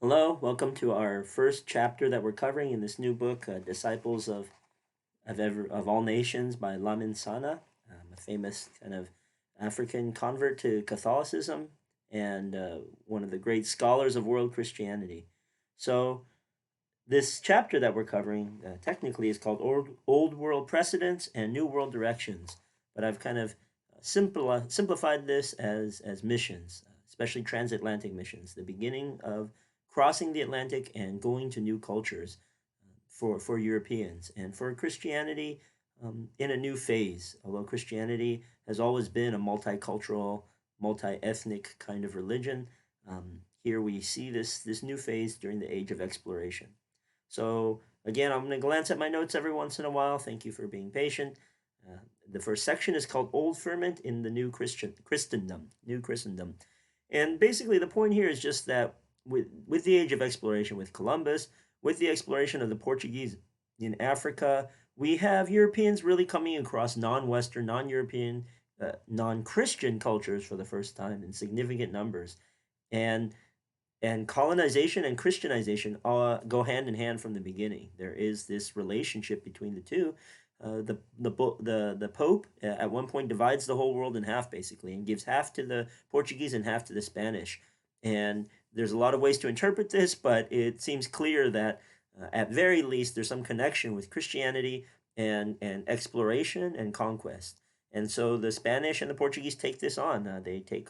Hello, welcome to our first chapter that we're covering in this new book, Disciples of All Nations by Lamin Sana, a famous kind of African convert to Catholicism and one of the great scholars of world Christianity. So, this chapter that we're covering technically is called Old World Precedents and New World Directions, but I've kind of simplified this as missions, especially transatlantic missions, the beginning of crossing the Atlantic and going to new cultures for Europeans and for Christianity in a new phase. Although Christianity has always been a multicultural, multi-ethnic kind of religion, here we see this new phase during the age of exploration. So again, I'm going to glance at my notes every once in a while. Thank you for being patient. Uh, the first section is called Old Ferment in the New Christendom. And basically the point here is just that with the age of exploration, with Columbus, with the exploration of the Portuguese in Africa, we have Europeans really coming across non-Western, non-European, non-Christian cultures for the first time in significant numbers. And and colonization and Christianization go hand in hand from the beginning. There is this relationship between the two. The Pope at one point divides the whole world in half basically and gives half to the Portuguese and half to the Spanish. And there's a lot of ways to interpret this, but it seems clear that at very least there's some connection with Christianity and exploration and conquest. And so the Spanish and the Portuguese take this on.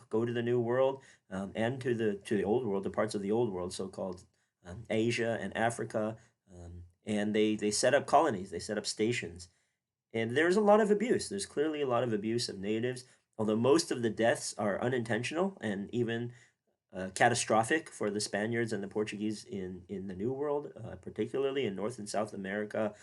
Go to the New World and to the old world, the parts of the old world, so-called Asia and Africa, and they set up colonies, they set up stations, and there's a lot of abuse. There's clearly a lot of abuse of natives, although most of the deaths are unintentional and even catastrophic for the Spaniards and the Portuguese in the New World, particularly in North and South America.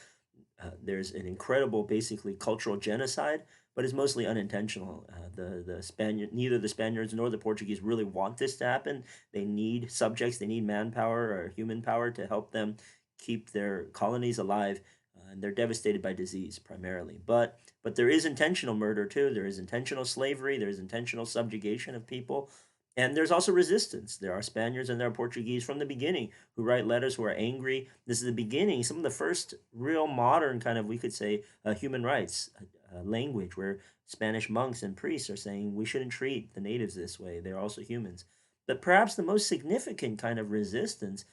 There's an incredible, basically, cultural genocide, but it's mostly unintentional. Neither the Spaniards nor the Portuguese really want this to happen. They need subjects, they need manpower or human power to help them keep their colonies alive. And they're devastated by disease primarily. But there is intentional murder too. There is intentional slavery. There is intentional subjugation of people. And there's also resistance. There are Spaniards and there are Portuguese from the beginning who write letters, who are angry. This is the beginning, some of the first real modern kind of, we could say, human rights language where Spanish monks and priests are saying we shouldn't treat the natives this way. They're also humans. But perhaps the most significant kind of resistance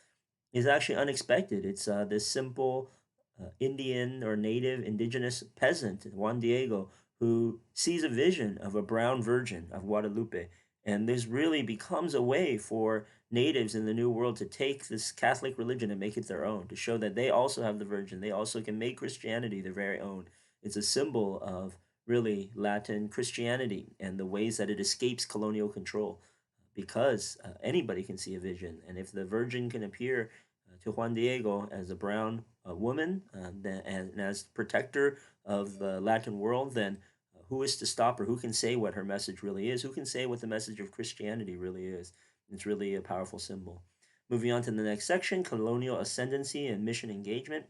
is actually unexpected. It's this simple Indian or native indigenous peasant, Juan Diego, who sees a vision of a brown virgin of Guadalupe. And this really becomes a way for natives in the New World to take this Catholic religion and make it their own, to show that they also have the Virgin. They also can make Christianity their very own. It's a symbol of really Latin Christianity and the ways that it escapes colonial control because anybody can see a vision. And if the Virgin can appear to Juan Diego as a brown woman and as protector of the Latin world, then who is to stop her? Who can say what her message really is? Who can say what the message of Christianity really is? It's really a powerful symbol. Moving on to the next section, colonial ascendancy and mission engagement.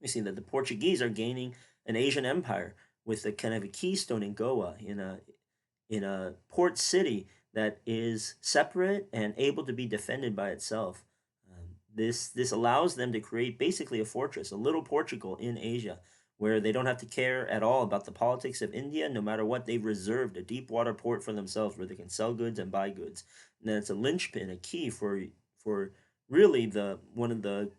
We see that the Portuguese are gaining an Asian empire with a kind of a keystone in Goa, in a port city that is separate and able to be defended by itself. This allows them to create basically a fortress, a little Portugal in Asia, where they don't have to care at all about the politics of India. No matter what, they've reserved a deep water port for themselves where they can sell goods and buy goods. And then it's a linchpin, a key for really the one of the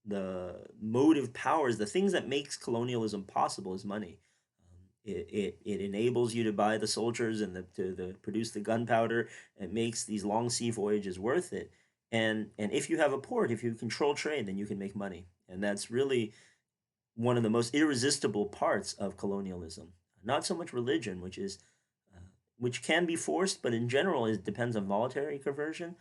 the motive powers, the things that makes colonialism possible is money. It enables you to buy the soldiers and to produce the gunpowder. It makes these long sea voyages worth it. And if you have a port, if you control trade, then you can make money. And that's really one of the most irresistible parts of colonialism. Not so much religion, uh, which can be forced, but in general it depends on voluntary conversion,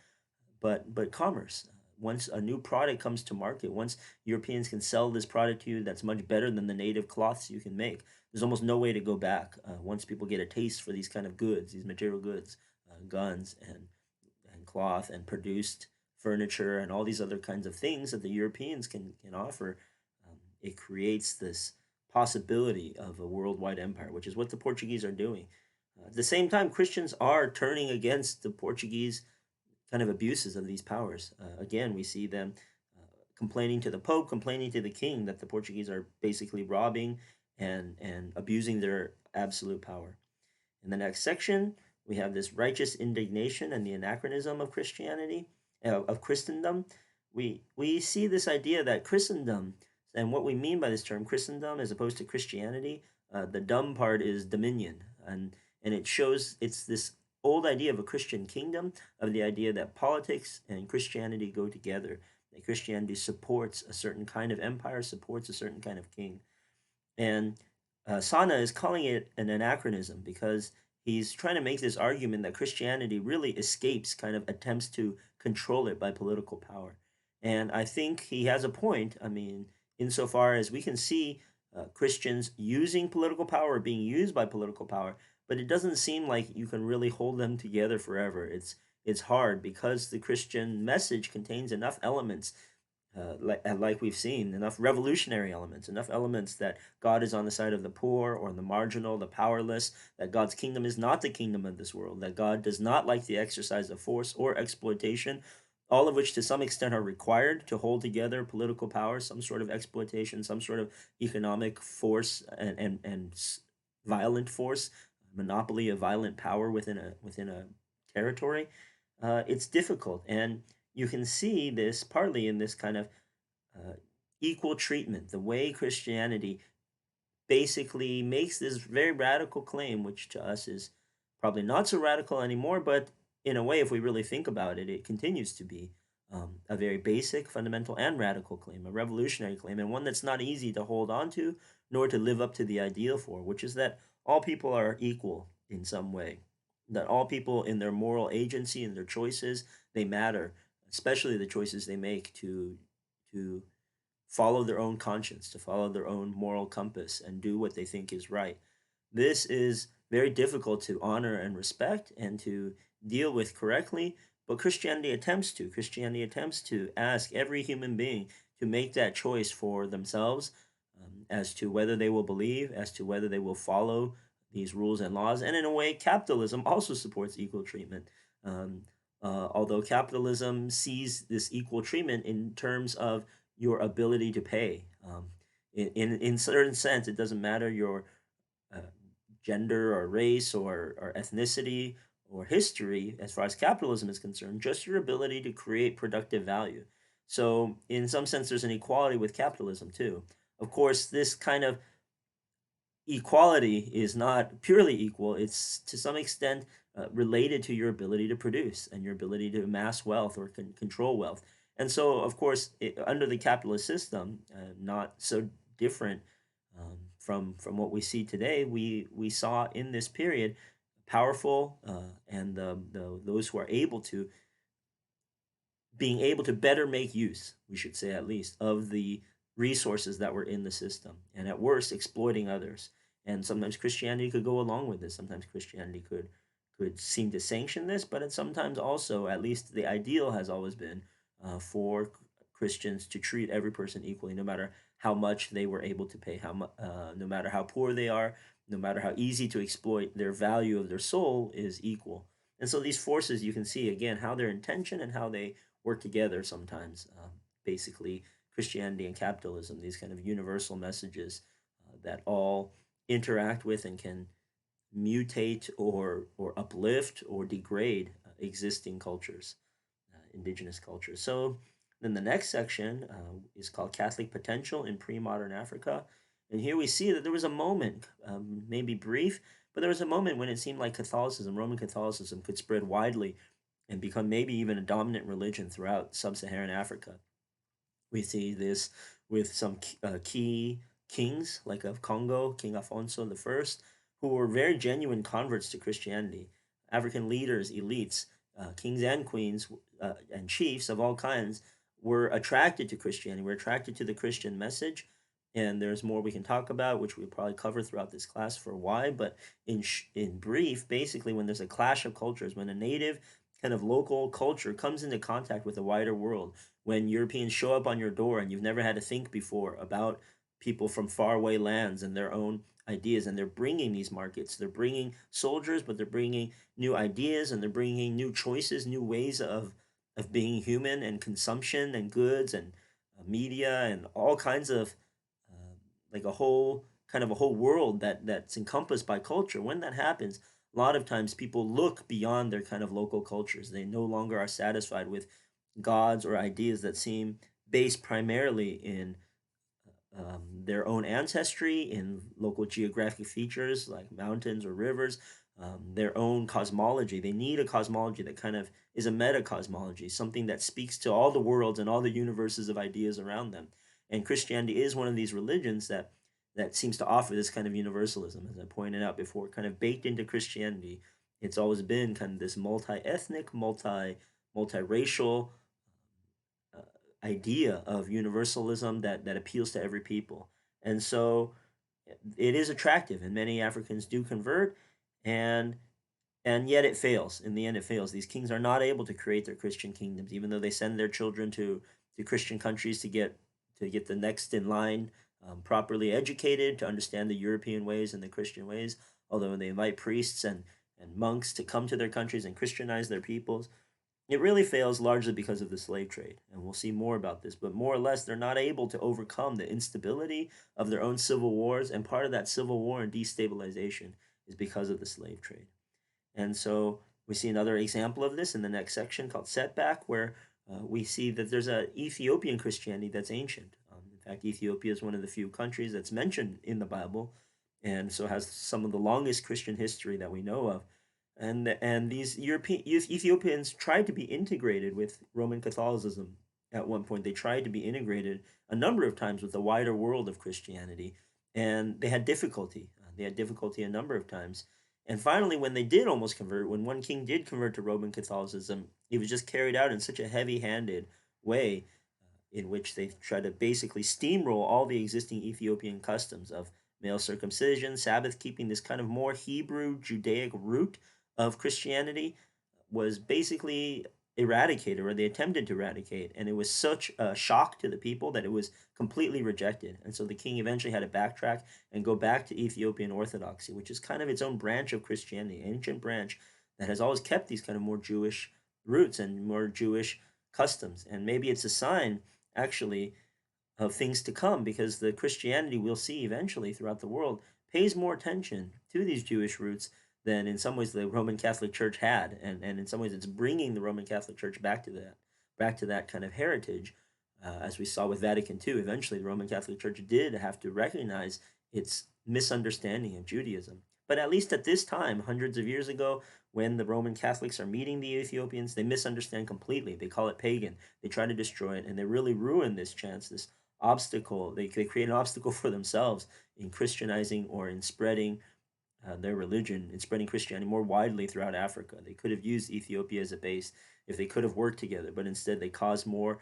but commerce. Once a new product comes to market, once Europeans can sell this product to you that's much better than the native cloths you can make, there's almost no way to go back. Once people get a taste for these kind of goods, these material goods, guns and cloth and produced furniture and all these other kinds of things that the Europeans can offer, it creates this possibility of a worldwide empire, which is what the Portuguese are doing. At the same time, Christians are turning against the Portuguese kind of abuses of these powers. Again, we see them complaining to the Pope, complaining to the king that the Portuguese are basically robbing and abusing their absolute power. In the next section, we have this righteous indignation and the anachronism of Christianity, of Christendom. We see this idea that Christendom, and what we mean by this term Christendom as opposed to Christianity, the dumb part is dominion, and it shows it's this old idea of a Christian kingdom, of the idea that politics and Christianity go together, that Christianity supports a certain kind of empire, supports a certain kind of king. And Sana is calling it an anachronism because he's trying to make this argument that Christianity really escapes kind of attempts to control it by political power. And I think he has a point. I mean, insofar as we can see Christians using political power, being used by political power, but it doesn't seem like you can really hold them together forever. It's hard because the Christian message contains enough elements like we've seen, enough revolutionary elements, enough elements that God is on the side of the poor or the marginal, the powerless, that God's kingdom is not the kingdom of this world, that God does not like the exercise of force or exploitation, all of which to some extent are required to hold together political power, some sort of exploitation, some sort of economic force and violent force, monopoly of violent power within a territory. It's difficult, and you can see this partly in this kind of uh, equal treatment, the way Christianity basically makes this very radical claim, which to us is probably not so radical anymore, but in a way, if we really think about it, it continues to be a very basic, fundamental, and radical claim, a revolutionary claim, and one that's not easy to hold on to, nor to live up to the ideal for, which is that all people are equal in some way, that all people in their moral agency and their choices, they matter, especially the choices they make to follow their own conscience, to follow their own moral compass, and do what they think is right. This is very difficult to honor and respect and to deal with correctly, but Christianity attempts to. Christianity attempts to ask every human being to make that choice for themselves as to whether they will believe, as to whether they will follow these rules and laws. And in a way, capitalism also supports equal treatment. Um, although capitalism sees this equal treatment in terms of your ability to pay. In certain sense, it doesn't matter your uh, gender or race or ethnicity or history as far as capitalism is concerned, just your ability to create productive value. So, in some sense, there's an equality with capitalism too. Of course, this kind of equality is not purely equal, it's to some extent related to your ability to produce and your ability to amass wealth or control wealth. And so, of course, under the capitalist system, not so different from what we see today, we saw in this period powerful and those who are able to being able to better make use, we should say at least, of the resources that were in the system, and at worst, exploiting others. And sometimes Christianity could go along with this. Sometimes Christianity could seem to sanction this, but it sometimes also, at least the ideal has always been for Christians to treat every person equally, no matter how much they were able to pay, no matter how poor they are, no matter how easy to exploit, their value of their soul is equal. And so these forces, you can see again how their intention and how they work together sometimes. Basically, Christianity and capitalism, these kind of universal messages that all interact with and can mutate or uplift or degrade existing cultures, indigenous cultures. So then the next section is called Catholic Potential in Pre-Modern Africa. And here we see that there was a moment, maybe brief, but there was a moment when it seemed like Catholicism, Roman Catholicism, could spread widely and become maybe even a dominant religion throughout sub-Saharan Africa. We see this with some key kings, like of Congo, King Afonso I, who were very genuine converts to Christianity. African leaders, elites, kings and queens, and chiefs of all kinds were attracted to Christianity, were attracted to the Christian message. And there's more we can talk about, which we'll probably cover throughout this class for why. But in brief, basically, when there's a clash of cultures, when a native kind of local culture comes into contact with the wider world, when Europeans show up on your door and you've never had to think before about people from faraway lands and their own ideas, and they're bringing these markets. They're bringing soldiers, but they're bringing new ideas, and they're bringing new choices, new ways of being human, and consumption and goods and media and all kinds of uh, like a whole kind of a whole world that's encompassed by culture. When that happens, a lot of times people look beyond their kind of local cultures. They no longer are satisfied with gods or ideas that seem based primarily in their own ancestry, in local geographic features like mountains or rivers, their own cosmology. They need a cosmology that kind of is a meta cosmology, something that speaks to all the worlds and all the universes of ideas around them. And Christianity is one of these religions that seems to offer this kind of universalism, as I pointed out before, kind of baked into Christianity. It's always been kind of this multi-ethnic, multiracial uh, idea of universalism that appeals to every people. And so it is attractive, and many Africans do convert, and and yet it fails. In the end, it fails. These kings are not able to create their Christian kingdoms, even though they send their children to Christian countries to get the next in line, properly educated to understand the European ways and the Christian ways. Although they invite priests and monks to come to their countries and Christianize their peoples, it really fails largely because of the slave trade, and we'll see more about this. But more or less, they're not able to overcome the instability of their own civil wars, and part of that civil war and destabilization is because of the slave trade. And so we see another example of this in the next section called Setback, where we see that there's a Ethiopian Christianity that's ancient. In fact, Ethiopia is one of the few countries that's mentioned in the Bible, and so has some of the longest Christian history that we know of. And these European Ethiopians tried to be integrated with Roman Catholicism at one point. They tried to be integrated a number of times with the wider world of Christianity, and they had difficulty. They had difficulty a number of times. And finally, when they did almost convert, when one king did convert to Roman Catholicism, it was just carried out in such a heavy-handed way, in which they tried to basically steamroll all the existing Ethiopian customs of male circumcision, Sabbath keeping, this kind of more Hebrew Judaic root of Christianity was basically eradicated, or they attempted to eradicate. And it was such a shock to the people that it was completely rejected. And so the king eventually had to backtrack and go back to Ethiopian Orthodoxy, which is kind of its own branch of Christianity, an ancient branch that has always kept these kind of more Jewish roots and more Jewish customs. And maybe it's a sign, actually, of things to come, because the Christianity we'll see eventually throughout the world pays more attention to these Jewish roots than in some ways the Roman Catholic Church had, and in some ways it's bringing the Roman Catholic Church back to that kind of heritage, as we saw with Vatican II. Eventually, the Roman Catholic Church did have to recognize its misunderstanding of Judaism. But at least at this time, hundreds of years ago, when the Roman Catholics are meeting the Ethiopians, they misunderstand completely. They call it pagan. They try to destroy it, and they really ruin this chance, this obstacle. They create an obstacle for themselves in Christianizing or in spreading their religion and spreading Christianity more widely throughout Africa. They could have used Ethiopia as a base if they could have worked together, but instead they caused more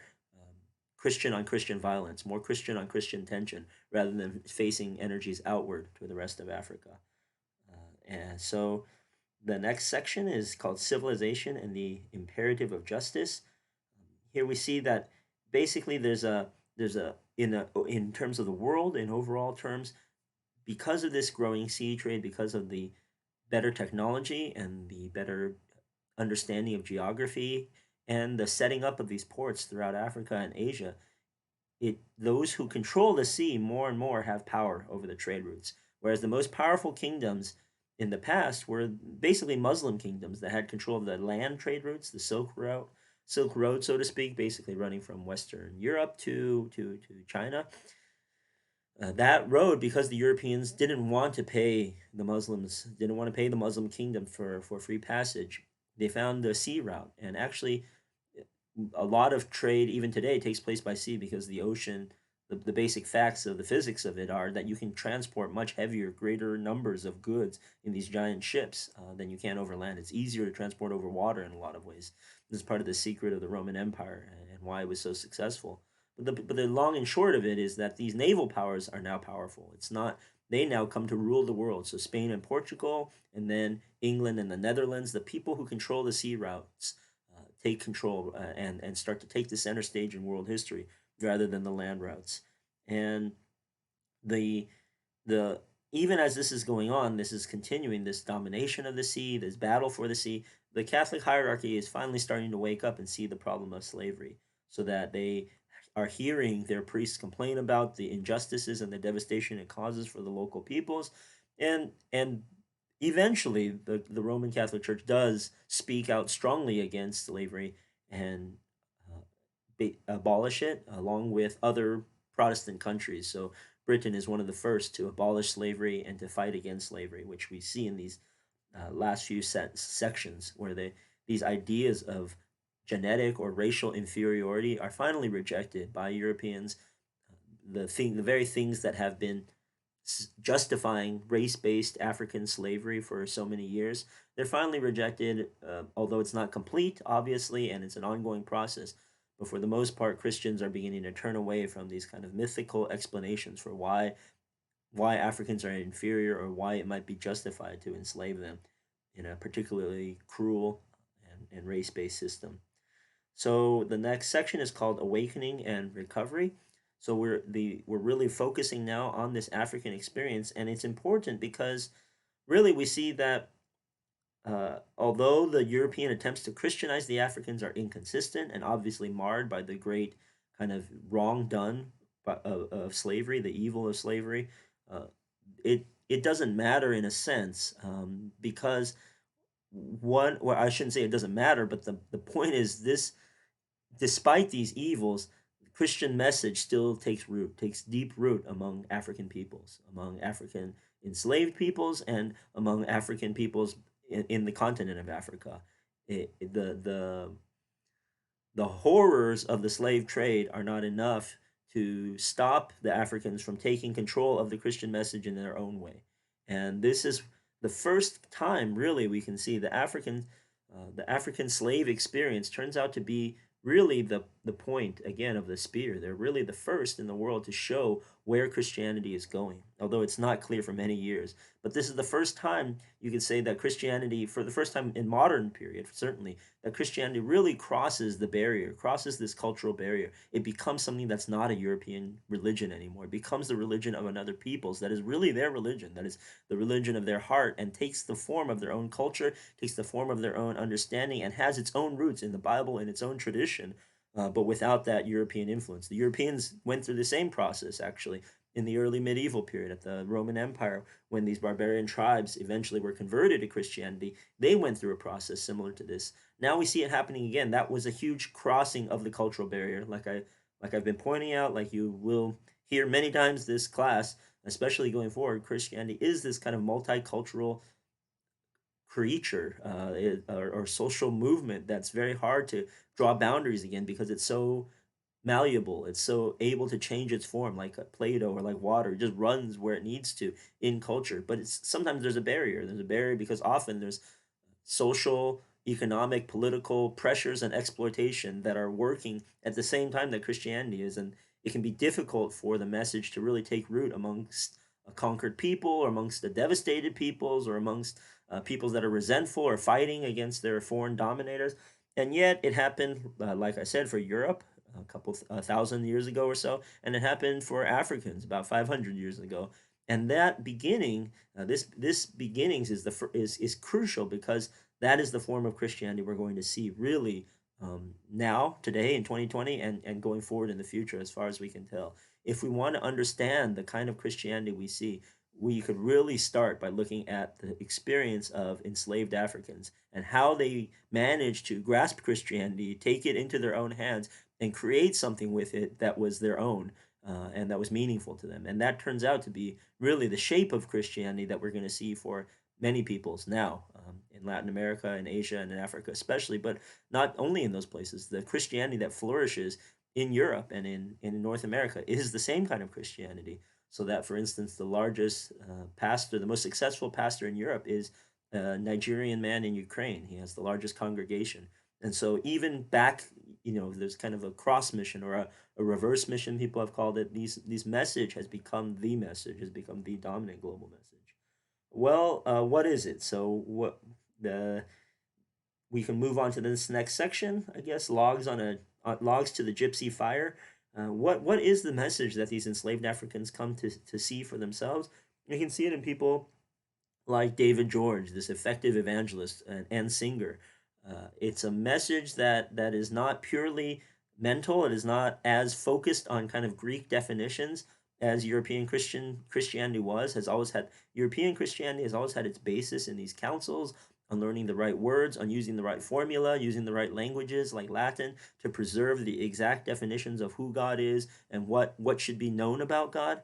Christian on Christian violence, more Christian on Christian tension, rather than facing energies outward to the rest of Africa. And so the next section is called Civilization and the Imperative of Justice. Here we see that basically there's a in terms of the world, in overall terms, because of this growing sea trade, because of the better technology and the better understanding of geography and the setting up of these ports throughout Africa and Asia, it those who control the sea more and more have power over the trade routes. Whereas the most powerful kingdoms in the past were basically Muslim kingdoms that had control of the land trade routes, the Silk Road, so to speak, basically running from Western Europe to China. That road, because the Europeans didn't want to pay the Muslims, didn't want to pay the Muslim kingdom for free passage, they found the sea route. And actually, a lot of trade, even today, takes place by sea, because the ocean, the basic facts of the physics of it are that you can transport much heavier, greater numbers of goods in these giant ships than you can over land. It's easier to transport over water in a lot of ways. This is part of the secret of the Roman Empire and why it was so successful. But the long and short of it is that these naval powers are now powerful. It's not, they now come to rule the world. So Spain and Portugal, and then England and the Netherlands, the people who control the sea routes take control and start to take the center stage in world history rather than the land routes. And the the even as this is going on, this is continuing, this domination of the sea, this battle for the sea. The Catholic hierarchy is finally starting to wake up and see the problem of slavery, so that they are hearing their priests complain about the injustices and the devastation it causes for the local peoples. And eventually the Roman Catholic Church does speak out strongly against slavery and abolish it along with other Protestant countries. So Britain is one of the first to abolish slavery and to fight against slavery, which we see in these last few sections where these ideas of genetic or racial inferiority are finally rejected by Europeans. The very things that have been justifying race-based African slavery for so many years, they're finally rejected. Although it's not complete, obviously, and it's an ongoing process. But for the most part, Christians are beginning to turn away from these kind of mythical explanations for why Africans are inferior or why it might be justified to enslave them in a particularly cruel and race based system. So the next section is called Awakening and Recovery. So we're really focusing now on this African experience, and it's important because really we see that although the European attempts to Christianize the Africans are inconsistent and obviously marred by the great kind of wrong done of slavery, the evil of slavery, uh, it doesn't matter in a sense because well, I shouldn't say it doesn't matter, but the point is this: despite these evils, the Christian message still takes deep root among African peoples, among African enslaved peoples, and among African peoples in the continent of Africa. The horrors of the slave trade are not enough to stop the Africans from taking control of the Christian message in their own way. And this is the first time, really, we can see the African slave experience turns out to be really the point again of the spear. They're really the first in the world to show where Christianity is going, although it's not clear for many years. But this is the first time you could say that Christianity, for the first time in modern period, certainly, that Christianity really crosses the barrier, crosses this cultural barrier. It becomes something that's not a European religion anymore. It becomes the religion of another people's that is really their religion, that is the religion of their heart, and takes the form of their own culture, takes the form of their own understanding, and has its own roots in the Bible and its own tradition. But without that European influence, the Europeans went through the same process actually in the early medieval period at the Roman Empire, when these barbarian tribes eventually were converted to Christianity. They went through a process similar to this. Now we see it happening again. That was a huge crossing of the cultural barrier, like I've been pointing out, like you will hear many times this class, especially going forward. Christianity is this kind of multicultural creature or social movement that's very hard to draw boundaries again because it's so malleable. It's so able to change its form, like a Play-Doh or like water. It just runs where it needs to in culture. But it's sometimes there's a barrier. There's a barrier because often there's social, economic, political pressures and exploitation that are working at the same time that Christianity is, and it can be difficult for the message to really take root amongst a conquered people or amongst the devastated peoples or amongst peoples that are resentful or fighting against their foreign dominators. And yet it happened, like I said, for Europe a couple thousand years ago or so, and it happened for Africans about 500 years ago. And that beginning, this beginnings is is crucial because that is the form of Christianity we're going to see really now, today, in 2020, and going forward in the future, as far as we can tell. If we want to understand the kind of Christianity we see, we could really start by looking at the experience of enslaved Africans and how they managed to grasp Christianity, take it into their own hands, and create something with it that was their own. And that was meaningful to them. And that turns out to be really the shape of Christianity that we're going to see for many peoples now in Latin America and Asia and in Africa, especially, but not only in those places. The Christianity that flourishes in Europe and in North America is the same kind of Christianity. So that, for instance, the largest pastor, the most successful pastor in Europe is a Nigerian man in Ukraine. He has the largest congregation. And so even back, there's kind of a cross mission or a reverse mission, people have called it. These message has become the message, has become the dominant global message. Well, what is it? So what the we can move on to this next section, I guess. Logs to the Gypsy Fire. What is the message that these enslaved Africans come to see for themselves? You can see it in people like David George, this effective evangelist and singer. It's a message that is not purely mental. It is not as focused on kind of Greek definitions as European Christianity was. Has always had European Christianity has always had its basis in these councils on learning the right words, on using the right formula, using the right languages like Latin to preserve the exact definitions of who God is and what should be known about God.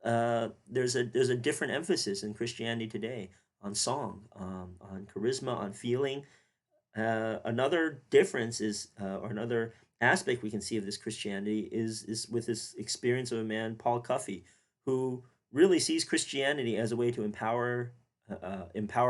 There's a different emphasis in Christianity today on song, on charisma, on feeling. Another difference is, or another aspect we can see of this Christianity is with this experience of a man, Paul Cuffey, who really sees Christianity as a way to empower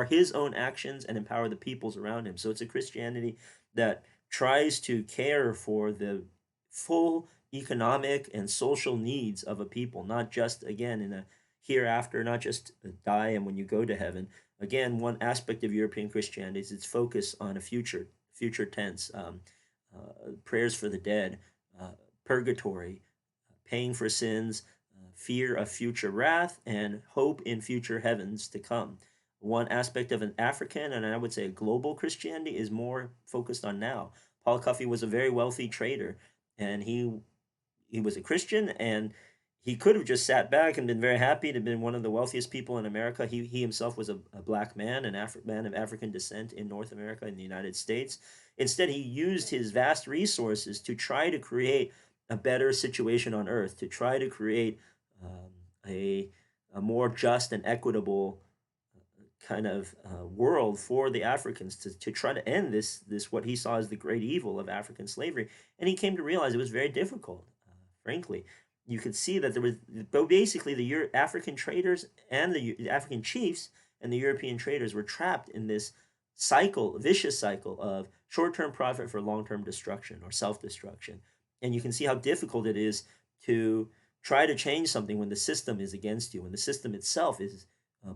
his own actions and empower the peoples around him. So it's a Christianity that tries to care for the full economic and social needs of a people, not just again in a hereafter, not just die and when you go to heaven. Again, one aspect of European Christianity is its focus on a future tense, prayers for the dead, purgatory, paying for sins, fear of future wrath, and hope in future heavens to come. One aspect of an African and I would say a global Christianity is more focused on now. Paul Cuffey was a very wealthy trader, and he was a Christian, and he could have just sat back and been very happy to have been one of the wealthiest people in America. He himself was a black man, man of African descent in North America, in the United States. Instead, he used his vast resources to try to create a better situation on earth, to try to create um, a, a more just and equitable kind of world for the Africans to try to end this what he saw as the great evil of African slavery. And he came to realize it was very difficult. Frankly, you could see that there was, but basically the African traders and the African chiefs and the European traders were trapped in this vicious cycle of short-term profit for long-term destruction or self-destruction. And you can see how difficult it is to try to change something when the system is against you, when the system itself is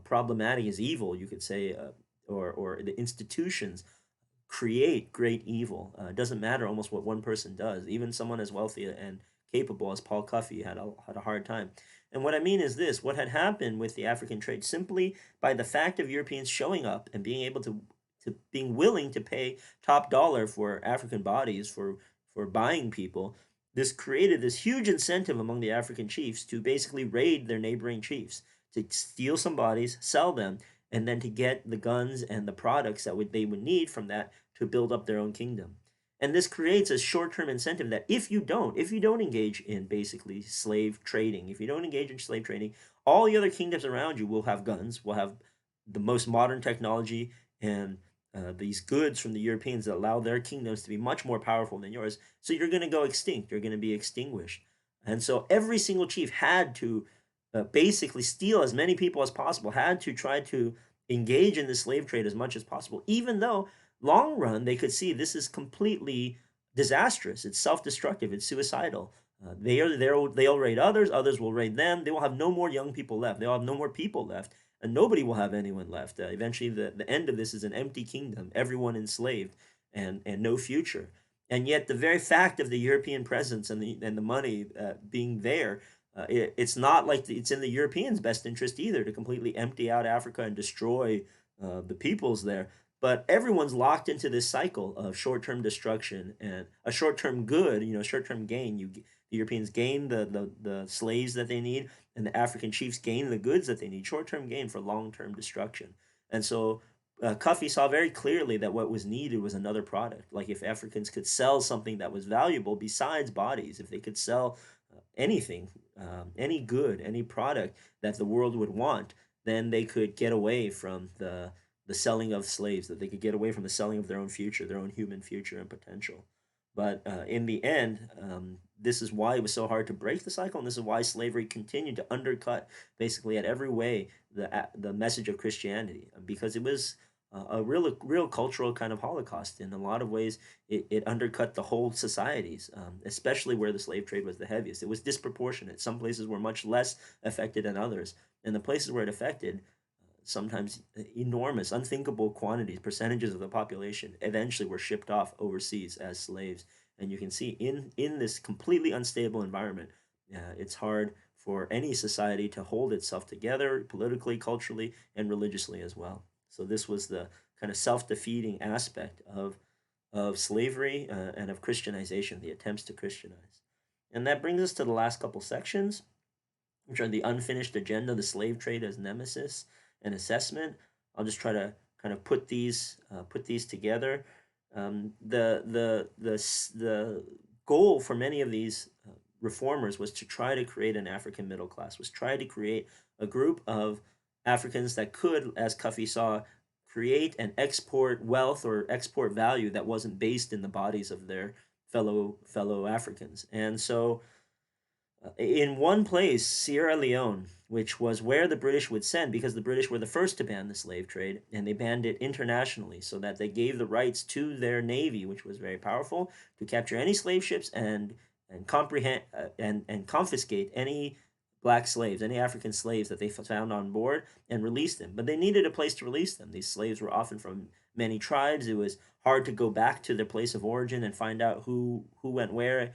problematic, is evil, you could say, or the institutions create great evil. It doesn't matter almost what one person does. Even someone as wealthy and capable as Paul Cuffey had a hard time. And what I mean is this: what had happened with the African trade, simply by the fact of Europeans showing up and being able to being willing to pay top dollar for African bodies for buying people, this created this huge incentive among the African chiefs to basically raid their neighboring chiefs, to steal some bodies, sell them, and then to get the guns and the products they would need from that to build up their own kingdom. And this creates a short-term incentive that if you don't engage in basically slave trading, if you don't engage in slave trading, all the other kingdoms around you will have guns, will have the most modern technology and these goods from the Europeans that allow their kingdoms to be much more powerful than yours. So you're going to go extinct. You're going to be extinguished. And so every single chief had to basically steal as many people as possible, had to try to engage in the slave trade as much as possible, even though long run they could see this is completely disastrous. It's self-destructive. It's suicidal. They'll raid others. Others will raid them. They will have no more young people left. They'll have no more people left, and nobody will have anyone left. Eventually, the end of this is an empty kingdom, everyone enslaved, and no future. And yet, the very fact of the European presence and the money being there, it's not like it's in the Europeans' best interest either to completely empty out Africa and destroy the peoples there. But everyone's locked into this cycle of short-term destruction and a short-term good, short-term gain. The Europeans gain the slaves that they need, and the African chiefs gain the goods that they need. Short-term gain for long-term destruction. And so Cuffy saw very clearly that what was needed was another product. Like if Africans could sell something that was valuable besides bodies, if they could sell anything, any good, any product that the world would want, then they could get away from the selling of slaves, that they could get away from the selling of their own future, their own human future and potential. But in the end, this is why it was so hard to break the cycle, and this is why slavery continued to undercut, basically at every way, the message of Christianity, because it was a real cultural kind of Holocaust. In a lot of ways, it undercut the whole societies, especially where the slave trade was the heaviest. It was disproportionate. Some places were much less affected than others, and the places where it affected sometimes enormous, unthinkable quantities, percentages of the population eventually were shipped off overseas as slaves. And you can see in this completely unstable environment, it's hard for any society to hold itself together politically, culturally, and religiously as well. So this was the kind of self-defeating aspect of slavery and of Christianization, the attempts to Christianize. And that brings us to the last couple sections, which are the unfinished agenda, the slave trade as nemesis and assessment. I'll just try to kind of put these together. The goal for many of these reformers was to try to create an African middle class, was try to create a group of Africans that could, as Cuffy saw, create and export wealth or export value that wasn't based in the bodies of their fellow Africans. And so in one place, Sierra Leone, which was where the British would send, because the British were the first to ban the slave trade, and they banned it internationally, so that they gave the rights to their navy, which was very powerful, to capture any slave ships and comprehend and confiscate any black slaves, any African slaves that they found on board, and release them. But they needed a place to release them. These slaves were often from many tribes. It was hard to go back to their place of origin and find out who went where.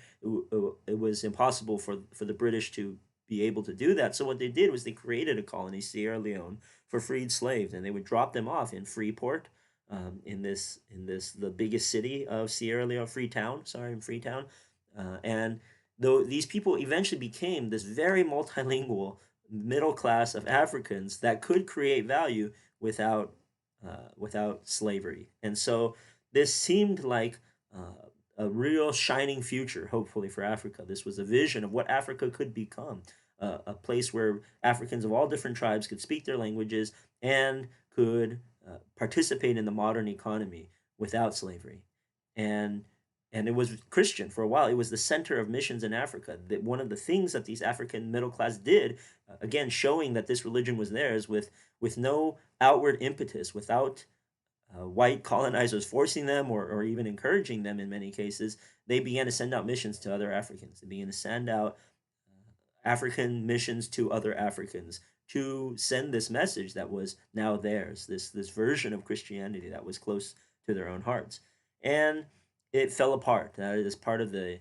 It was impossible for the British to be able to do that. So what they did was they created a colony, Sierra Leone, for freed slaves, and they would drop them off in Freeport, in this the biggest city of Sierra Leone, Freetown. Sorry, in Freetown, and though these people eventually became this very multilingual middle class of Africans that could create value without without slavery. And so this seemed like a real shining future, hopefully, for Africa. This was a vision of what Africa could become, a place where Africans of all different tribes could speak their languages and could participate in the modern economy without slavery. And and it was Christian for a while. It was the center of missions in Africa. That one of the things that these African middle class did, again, showing that this religion was theirs with no outward impetus, without white colonizers forcing them or even encouraging them in many cases, they began to send out missions to other Africans. They began to send out African missions to other Africans to send this message that was now theirs, this version of Christianity that was close to their own hearts. And it fell apart. That is part of the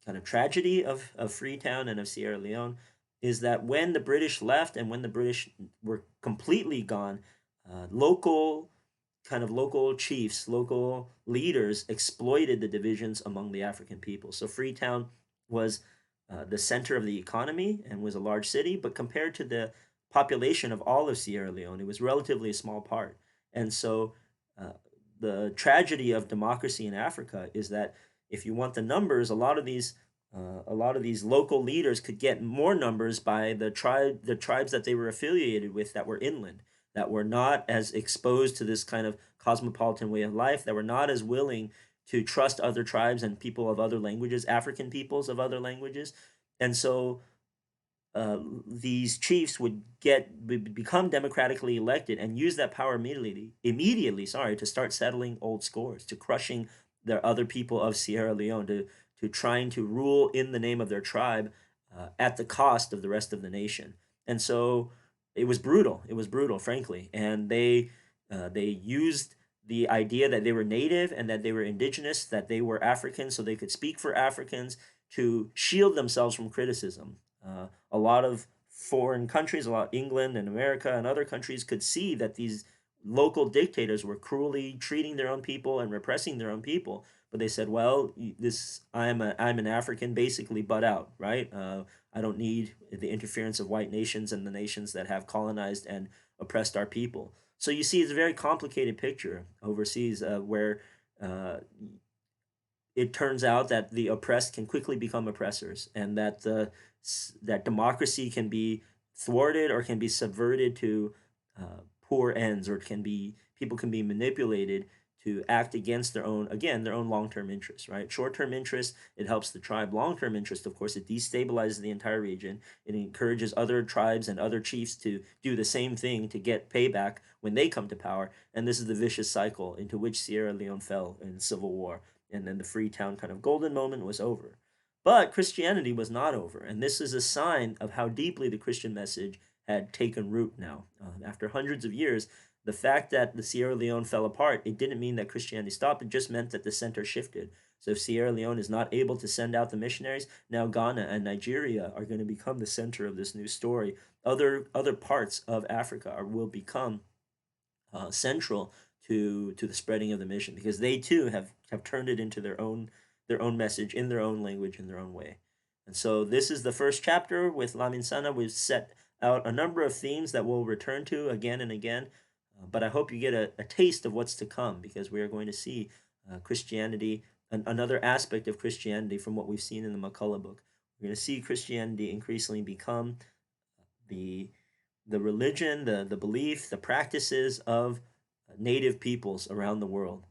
kind of tragedy of Freetown and of Sierra Leone, is that when the British left and when the British were completely gone, local chiefs, local leaders exploited the divisions among the African people. So Freetown was the center of the economy and was a large city, but compared to the population of all of Sierra Leone, it was relatively a small part. And so uh, the tragedy of democracy in Africa is that if you want the numbers, a lot of these local leaders could get more numbers by the tribes that they were affiliated with that were inland, that were not as exposed to this kind of cosmopolitan way of life, that were not as willing to trust other tribes and people of other languages, African peoples of other languages. And so these chiefs would become democratically elected and use that power immediately, sorry, to start settling old scores, to crushing the other people of Sierra Leone, to trying to rule in the name of their tribe at the cost of the rest of the nation. And so it was brutal. It was brutal, frankly, and they used the idea that they were native and that they were indigenous, that they were African, so they could speak for Africans to shield themselves from criticism. A lot of foreign countries, a lot England and America and other countries could see that these local dictators were cruelly treating their own people and repressing their own people. But they said, "Well, this I'm an African, basically, butt out, right? I don't need the interference of white nations and the nations that have colonized and oppressed our people." So you see, it's a very complicated picture overseas, where uh, it turns out that the oppressed can quickly become oppressors, and that that democracy can be thwarted or can be subverted to poor ends, or it can be people can be manipulated to act against their own, again, their own long-term interests, right? Short-term interest, it helps the tribe. Long-term interest, of course, it destabilizes the entire region. It encourages other tribes and other chiefs to do the same thing to get payback when they come to power. And this is the vicious cycle into which Sierra Leone fell in civil war. And then the Freetown kind of golden moment was over. But Christianity was not over. And this is a sign of how deeply the Christian message had taken root now. After hundreds of years, the fact that the Sierra Leone fell apart, it didn't mean that Christianity stopped. It just meant that the center shifted. So if Sierra Leone is not able to send out the missionaries, now Ghana and Nigeria are going to become the center of this new story. Other parts of Africa will become central to the spreading of the mission, because they too have turned it into their own message in their own language, in their own way. And so this is the first chapter with Lamin Sana. We've set out a number of themes that we'll return to again and again. But I hope you get a taste of what's to come, because we are going to see Christianity, another aspect of Christianity from what we've seen in the McCullough book. We're going to see Christianity increasingly become the religion, the belief, the practices of native peoples around the world.